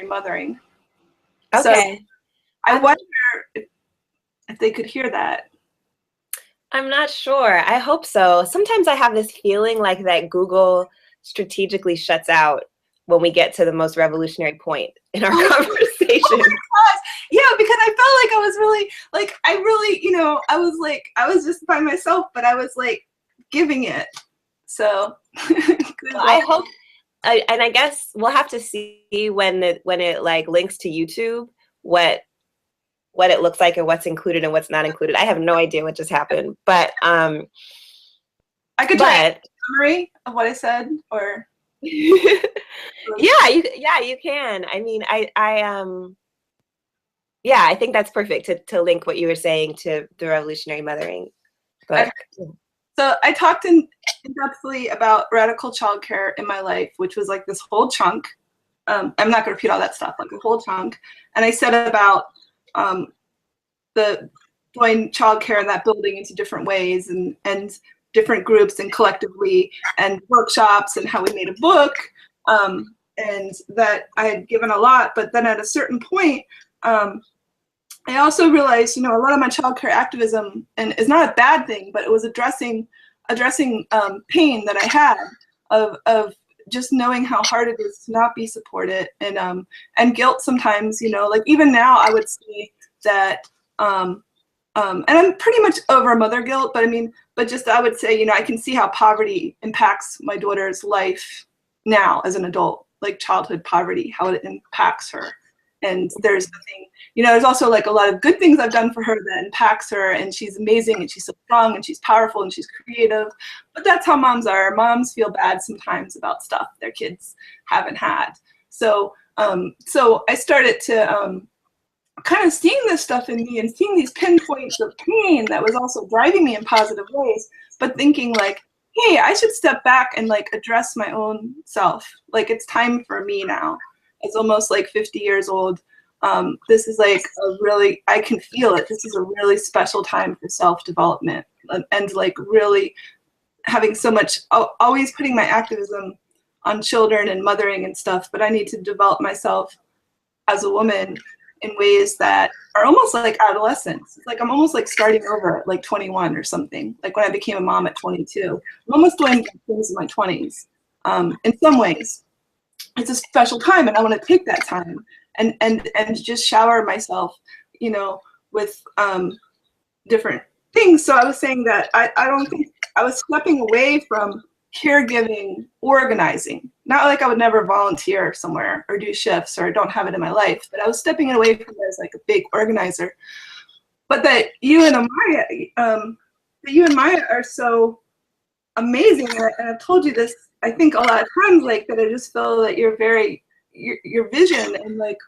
mothering. Okay. So I wonder if they could hear that. I'm not sure. I hope so. Sometimes I have this feeling like that Google strategically shuts out when we get to the most revolutionary point in our conversation. Oh my gosh. Yeah, because I felt like I was really, like, I really, you know, I was just by myself, but I was like giving it. So Well, I hope, and I guess we'll have to see when it like links to YouTube what it looks like and what's included and what's not included. I have no idea what just happened, but I could try a summary of what I said, or yeah, you can. I mean, yeah, I think that's perfect to link what you were saying to the Revolutionary Mothering book. So I talked in depthly about radical childcare in my life, which was like this whole chunk. I'm not going to repeat all that stuff, like a whole chunk. And I said about the doing childcare in that building into different ways and different groups and collectively and workshops and how we made a book. And that I had given a lot, but then at a certain point, I also realized, you know, a lot of my childcare activism, and it's not a bad thing, but it was addressing pain that I had of just knowing how hard it is to not be supported, and guilt sometimes, you know, like even now I would say that, and I'm pretty much over mother guilt, but I mean, but just I would say, you know, I can see how poverty impacts my daughter's life now as an adult, like childhood poverty, how it impacts her. And there's nothing, you know, there's also like a lot of good things I've done for her that impacts her, and she's amazing and she's so strong and she's powerful and she's creative. But that's how moms are. Moms feel bad sometimes about stuff their kids haven't had. So so I started to kind of seeing this stuff in me and seeing these pinpoints of pain that was also driving me in positive ways, but thinking like, hey, I should step back and like address my own self. Like it's time for me now. It's almost like 50 years old. This is like a really, I can feel it. This is a really special time for self-development and like really having so much, always putting my activism on children and mothering and stuff, but I need to develop myself as a woman in ways that are almost like adolescence. It's like I'm almost like starting over at like 21 or something. Like when I became a mom at 22, I'm almost doing things in my 20s. In some ways, it's a special time, and I want to take that time and just shower myself, you know, with different things. So I was saying that I don't think I was stepping away from caregiving, organizing. Not like I would never volunteer somewhere or do shifts or don't have it in my life, but I was stepping away from it as like a big organizer. But that you and Maya are so amazing, and I've told you this, I think a lot of times, like that I just feel that you're very, your vision and like,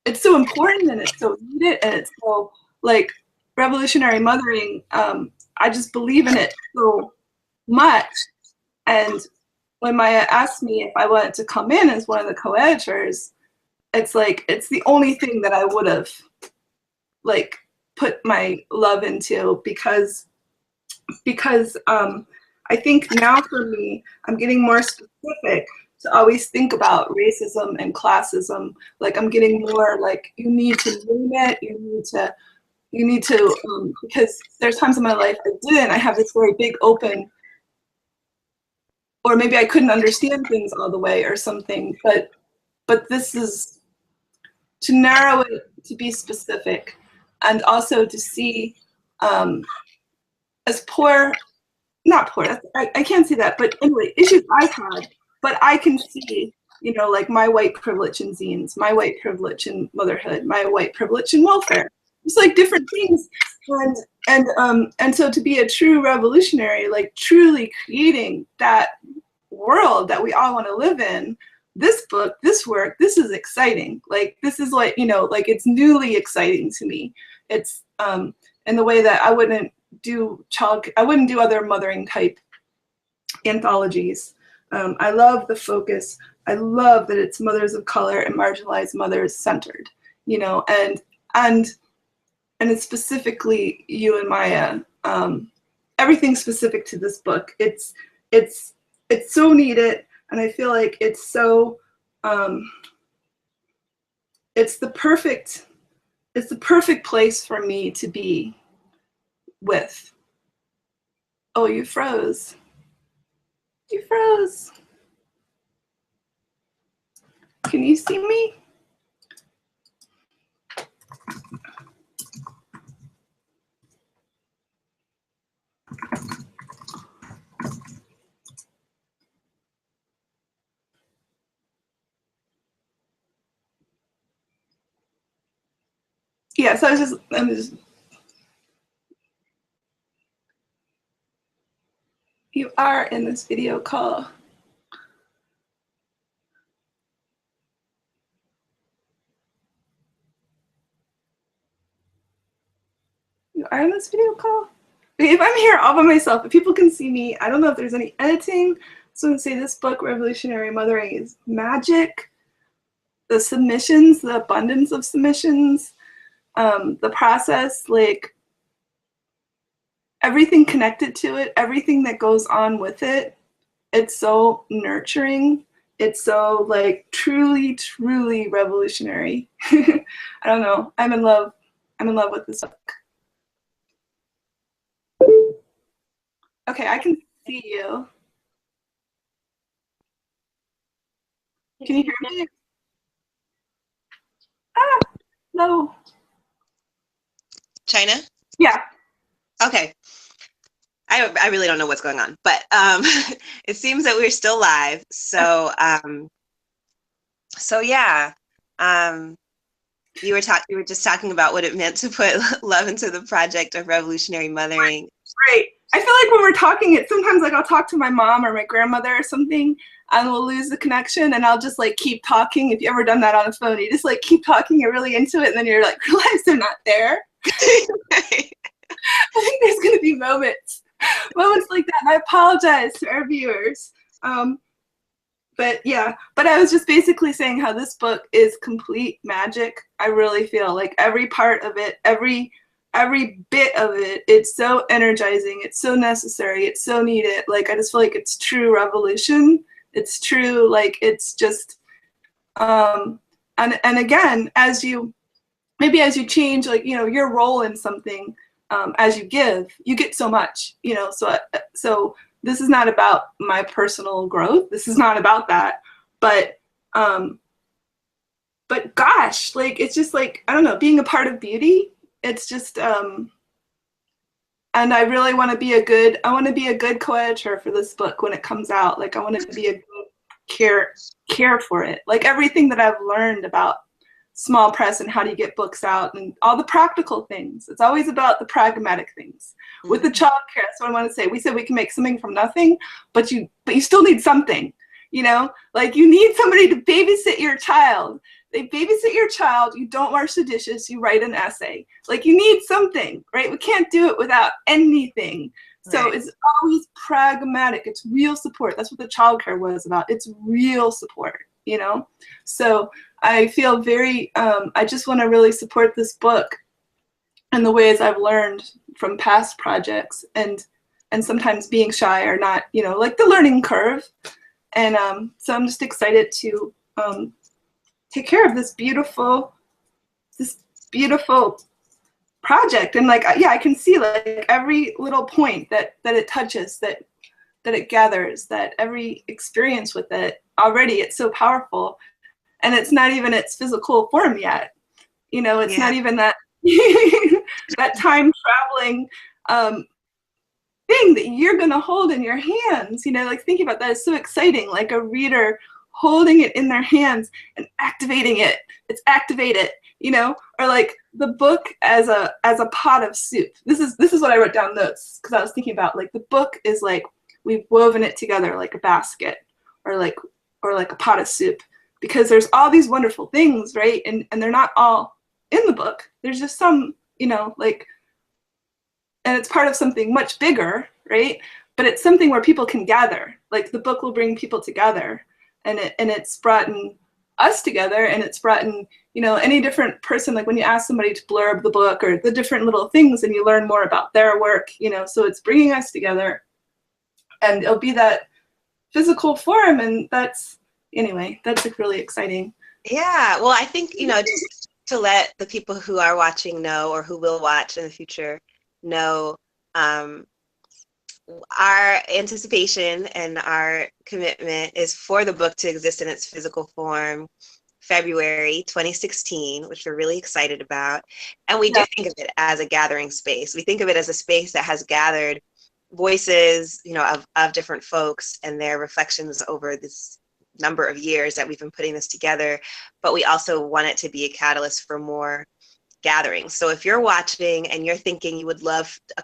it's so important and it's so needed and it's so like revolutionary mothering. I just believe in it so much. And when Maya asked me if I wanted to come in as one of the co-editors, it's like, it's the only thing that I would have like put my love into because I think now for me, I'm getting more specific to always think about racism and classism. Like I'm getting more like, you need to name it, you need to, because there's times in my life I didn't, I have this very big open, or maybe I couldn't understand things all the way or something, but this is to narrow it, to be specific, and also to see as poor, not poor, I can't see that, but anyway, issues I've had, but I can see, you know, like my white privilege in zines, my white privilege in motherhood, my white privilege in welfare. It's like different things. And so to be a true revolutionary, like truly creating that world that we all want to live in, this book, this work, this is exciting. Like this is like, you know, like it's newly exciting to me. It's in the way that I wouldn't do other mothering type anthologies. I love the focus. I love that it's mothers of color and marginalized mothers centered, you know, and it's specifically you and Maya. Everything specific to this book. It's so needed, and I feel like it's so it's the perfect place for me to be with. Oh, you froze. You froze. Can you see me? Yeah, so I'm just, you are in this video call. You are in this video call? Okay, if I'm here all by myself, if people can see me, I don't know if there's any editing. So I'm gonna say this book, Revolutionary Mothering, is magic. The submissions, the abundance of submissions, the process, like everything connected to it, everything that goes on with it, it's so nurturing. It's so like truly, truly revolutionary. I don't know. I'm in love. I'm in love with this book. Okay, I can see you. Can you hear me? Ah, no. China? Yeah. Okay. I really don't know what's going on, but it seems that we're still live. So yeah. You were just talking about what it meant to put love into the project of revolutionary mothering. Right. I feel like when we're talking, it sometimes like I'll talk to my mom or my grandmother or something, and we'll lose the connection, and I'll just like keep talking. If you ever done that on a phone, you just like keep talking, you're really into it, and then you're like realize they're not there. Right. I think there's gonna be moments like that, and I apologize to our viewers. But yeah, but I was just basically saying how this book is complete magic. I really feel like every part of it, every bit of it, it's so energizing, it's so necessary, it's so needed. Like I just feel like it's true revolution. It's true, like it's just and again, as you change, like, you know, your role in something, as you give, you get so much, you know. So this is not about my personal growth. This is not about that. But gosh, like it's just like, I don't know, being a part of beauty. It's just and I really want to be a good co-editor for this book when it comes out. Like I want to be a good care for it. Like everything that I've learned about small press and how do you get books out and all the practical things. It's always about the pragmatic things. Mm-hmm. With the child care, that's what I want to say. We said we can make something from nothing, but you still need something, you know? Like you need somebody to babysit your child. They babysit your child, you don't wash the dishes, you write an essay. Like you need something, right? We can't do it without anything. So right. It's always pragmatic. It's real support. That's what the child care was about. It's real support, you know? So I feel very, I just want to really support this book and the ways I've learned from past projects and sometimes being shy or not, you know, like the learning curve. And so I'm just excited to take care of this beautiful project. And like, yeah, I can see like every little point that it touches, that it gathers, that every experience with it already, it's so powerful. And it's not even its physical form yet. You know, it's not even that that time traveling thing that you're gonna hold in your hands. You know, like thinking about that is so exciting. Like a reader holding it in their hands and activating it. It's activated, you know, or like the book as a pot of soup. This is what I wrote down notes because I was thinking about like the book is like we've woven it together like a basket or like a pot of soup. Because there's all these wonderful things, right? And they're not all in the book. There's just some, you know, like, and it's part of something much bigger, right? But it's something where people can gather. Like the book will bring people together, and it's brought in us together, and it's brought in, you know, any different person. Like when you ask somebody to blurb the book or the different little things, and you learn more about their work, you know. So it's bringing us together, and it'll be that physical form, and that's. Anyway, that's like really exciting. Yeah, well, I think, just to let the people who are watching know, or who will watch in the future know, our anticipation and our commitment is for the book to exist in its physical form February 2016, which we're really excited about. And we do think of it as a gathering space. We think of it as a space that has gathered voices, of different folks and their reflections over this number of years that we've been putting this together. But we also want it to be a catalyst for more gatherings. So if you're watching and you're thinking you would love a